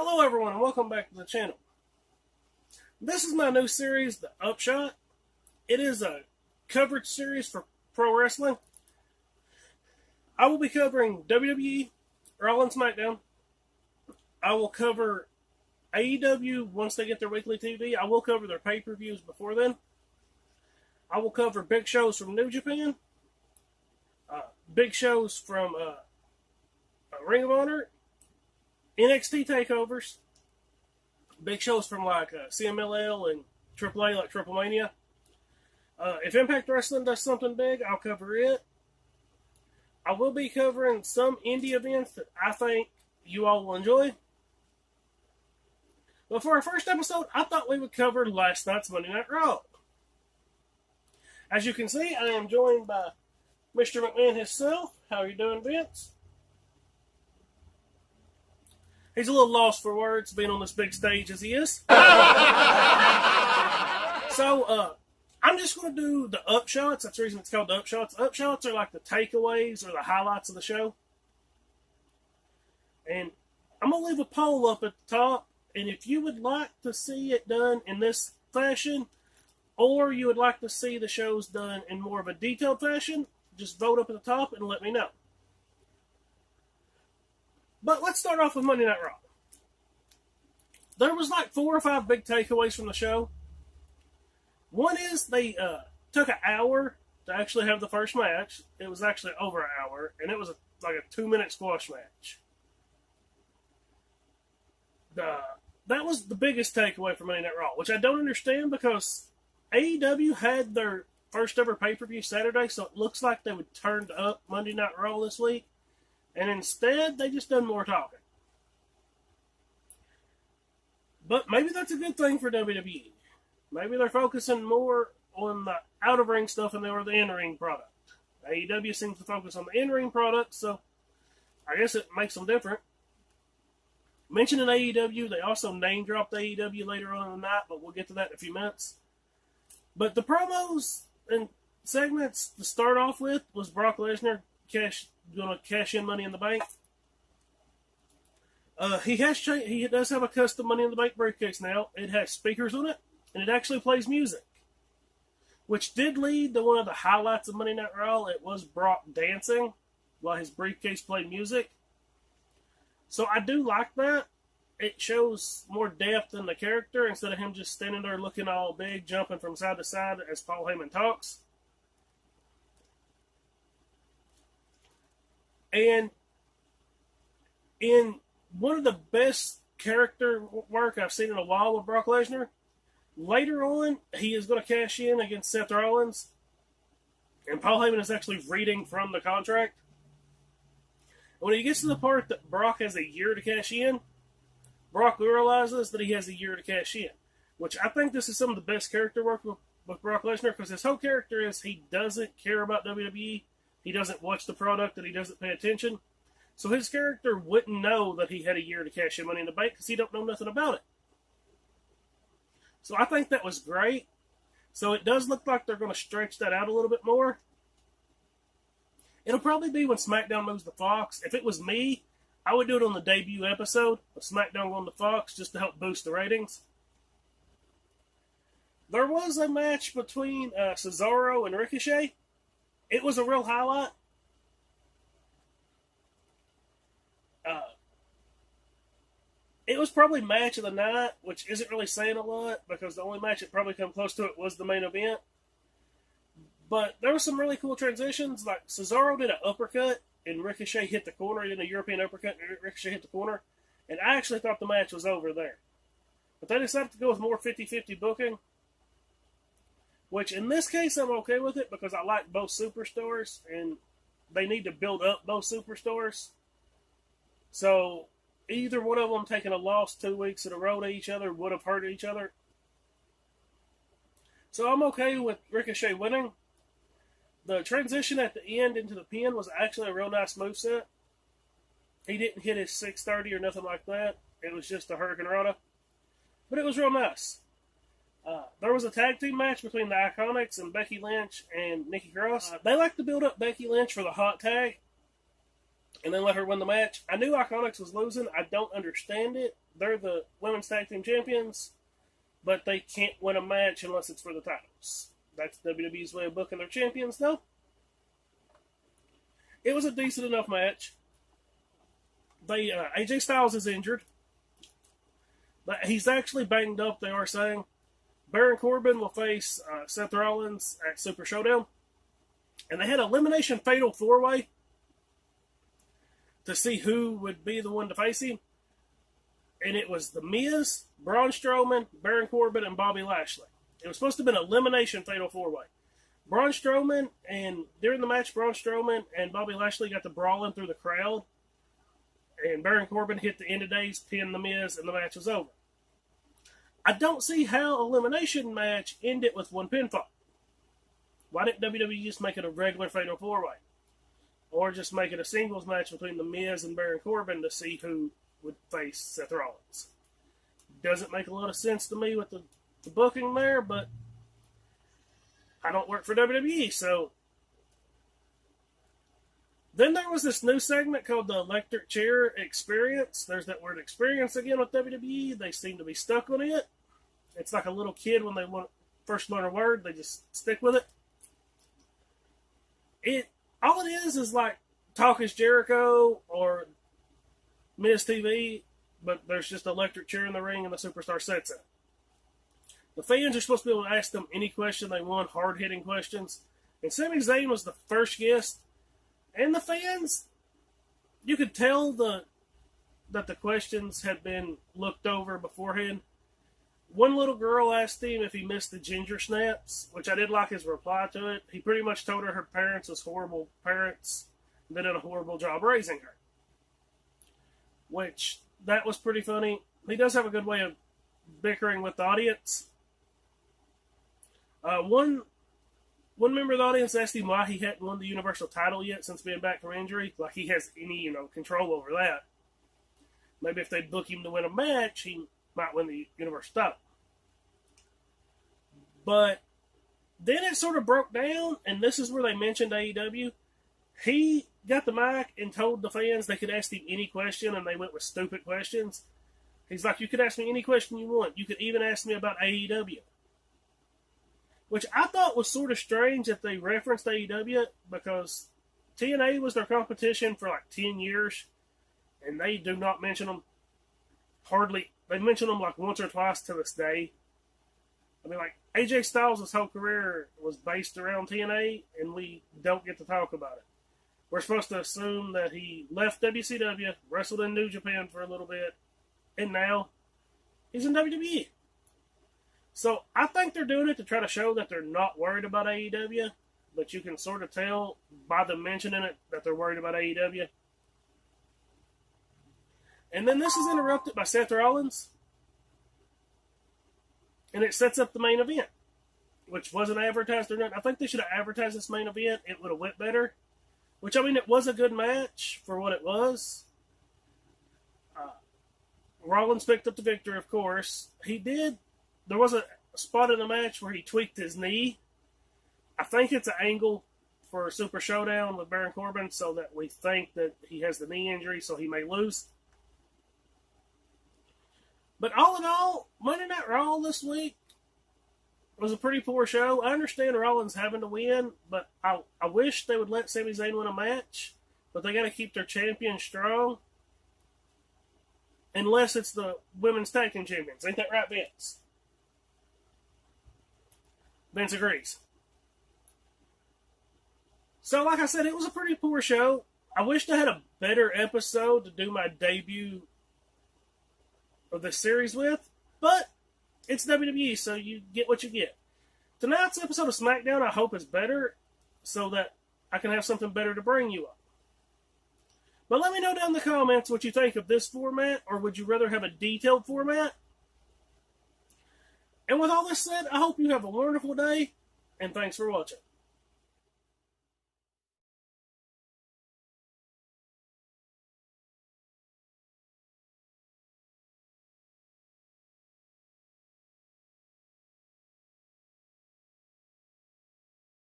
Hello everyone and welcome back to the channel. This is my new series, the UpShot. It is a coverage series for pro wrestling. I will be covering WWE Raw and SmackDown. I will cover AEW once they get their weekly TV. I will cover their pay-per-views before then. I will cover big shows from New Japan, big shows from Ring of Honor, NXT takeovers, big shows from like CMLL and AAA, like Triple Mania. If Impact Wrestling does something big, I'll cover it. I will be covering some indie events that I think you all will enjoy. But for our first episode, I thought we would cover last night's Monday Night Raw. As you can see, I am joined by Mr. McMahon himself. How are you doing, Vince? He's a little lost for words, being on this big stage as he is. So, I'm just going to do the UpShots. That's the reason it's called the UpShots. UpShots are like the takeaways or the highlights of the show. And I'm going to leave a poll up at the top. And if you would like to see it done in this fashion, or you would like to see the shows done in more of a detailed fashion, just vote up at the top and let me know. But let's start off with Monday Night Raw. There was like 4 or 5 big takeaways from the show. One is they took an hour to actually have the first match. It was actually over an hour, and it was like a 2-minute squash match. That was the biggest takeaway from Monday Night Raw, which I don't understand because AEW had their first ever pay-per-view Saturday, so it looks like they would turn up Monday Night Raw this week. And instead, they just done more talking. But maybe that's a good thing for WWE. Maybe they're focusing more on the out-of-ring stuff than they were the in-ring product. AEW seems to focus on the in-ring product, so I guess it makes them different. Mentioning AEW, they also name-dropped AEW later on in the night, but we'll get to that in a few minutes. But the promos and segments to start off with was Brock Lesnar going to cash in Money in the Bank. He does have a custom Money in the Bank briefcase now. It has speakers on it, and it actually plays music, which did lead to one of the highlights of Monday Night Raw. It was Brock dancing while his briefcase played music. So I do like that. It shows more depth in the character instead of him just standing there looking all big, jumping from side to side as Paul Heyman talks. And in one of the best character work I've seen in a while with Brock Lesnar, later on, he is going to cash in against Seth Rollins. And Paul Heyman is actually reading from the contract. When he gets to the part that Brock has a year to cash in, Brock realizes that he has a year to cash in. Which I think this is some of the best character work with Brock Lesnar, because his whole character is he doesn't care about WWE. He doesn't watch the product, and he doesn't pay attention. So his character wouldn't know that he had a year to cash in Money in the Bank because he don't know nothing about it. So I think that was great. So it does look like they're going to stretch that out a little bit more. It'll probably be when SmackDown moves to Fox. If it was me, I would do it on the debut episode of SmackDown going to Fox just to help boost the ratings. There was a match between Cesaro and Ricochet. It was a real highlight. It was probably match of the night, which isn't really saying a lot because the only match that probably come close to it was the main event. But there were some really cool transitions. Like Cesaro did an uppercut and Ricochet hit the corner. He did a European uppercut and Ricochet hit the corner. And I actually thought the match was over there. But they decided to go with more 50-50 booking. Which, in this case, I'm okay with it because I like both superstars, and they need to build up both superstars. So, either one of them taking a loss 2 weeks in a row to each other would have hurt each other. So, I'm okay with Ricochet winning. The transition at the end into the pin was actually a real nice moveset. He didn't hit his 630 or nothing like that. It was just a Hurricane Rana. But it was real nice. There was a tag team match between the Iconics and Becky Lynch and Nikki Cross. They like to build up Becky Lynch for the hot tag. and then let her win the match. I knew Iconics was losing. I don't understand it. They're the women's tag team champions, but they can't win a match unless it's for the titles. That's WWE's way of booking their champions, though. It was a decent enough match. AJ Styles is injured. He's actually banged up, they are saying. Baron Corbin will face Seth Rollins at Super Showdown. And they had an elimination fatal 4-way to see who would be the one to face him. And it was The Miz, Braun Strowman, Baron Corbin, and Bobby Lashley. It was supposed to have been an elimination fatal 4-way. Braun Strowman, and during the match, Braun Strowman and Bobby Lashley got to brawling through the crowd. And Baron Corbin hit the end of days, pinned The Miz, and the match was over. I don't see how elimination match ended with one pinfall. Why didn't WWE just make it a regular fatal 4-way? Or just make it a singles match between The Miz and Baron Corbin to see who would face Seth Rollins? Doesn't make a lot of sense to me with the booking there, but I don't work for WWE, so. Then there was this new segment called the Electric Chair Experience. There's that word experience again with WWE. They seem to be stuck on it. It's like a little kid when they first learn a word, they just stick with it. All it is like Talk is Jericho or Miz TV, but there's just an electric chair in the ring and the superstar sets it. The fans are supposed to be able to ask them any question they want, hard-hitting questions. And Sami Zayn was the first guest. And the fans, you could tell that the questions had been looked over beforehand. One little girl asked him if he missed the ginger snaps, which I did like his reply to it. He pretty much told her parents was horrible parents that did a horrible job raising her. Which, that was pretty funny. He does have a good way of bickering with the audience. One member of the audience asked him why he hadn't won the Universal title yet since being back from injury. Like he has any, control over that. Maybe if they'd book him to win a match, he might win the Universal title. But then it sort of broke down, and this is where they mentioned AEW. He got the mic and told the fans they could ask him any question, and they went with stupid questions. He's like, you could ask me any question you want. You could even ask me about AEW. Which I thought was sort of strange that they referenced AEW, because TNA was their competition for like 10 years, and they do not mention them hardly. They mention them like once or twice to this day. I mean, like, AJ Styles' whole career was based around TNA, and we don't get to talk about it. We're supposed to assume that he left WCW, wrestled in New Japan for a little bit, and now he's in WWE. So I think they're doing it to try to show that they're not worried about AEW, but you can sort of tell by them mentioning it that they're worried about AEW. And then this is interrupted by Seth Rollins, and it sets up the main event, which wasn't advertised or nothing. I think they should have advertised this main event. It would have went better. Which, I mean, it was a good match for what it was. Rollins picked up the victory, of course. He did. There was a spot in the match where he tweaked his knee. I think it's an angle for a Super Showdown with Baron Corbin, so that we think that he has the knee injury, so he may lose. But all in all, Monday Night Raw this week was a pretty poor show. I understand Rollins having to win, but I wish they would let Sami Zayn win a match. But they got to keep their champion strong. Unless it's the women's tag team champions. Ain't that right, Vince? Vince agrees. So, like I said, it was a pretty poor show. I wished I had a better episode to do my debut of this series with. But it's WWE, so you get what you get. Tonight's episode of SmackDown, I hope, is better so that I can have something better to bring you up. But let me know down in the comments what you think of this format, or would you rather have a detailed format? And with all this said, I hope you have a wonderful day, and thanks for watching.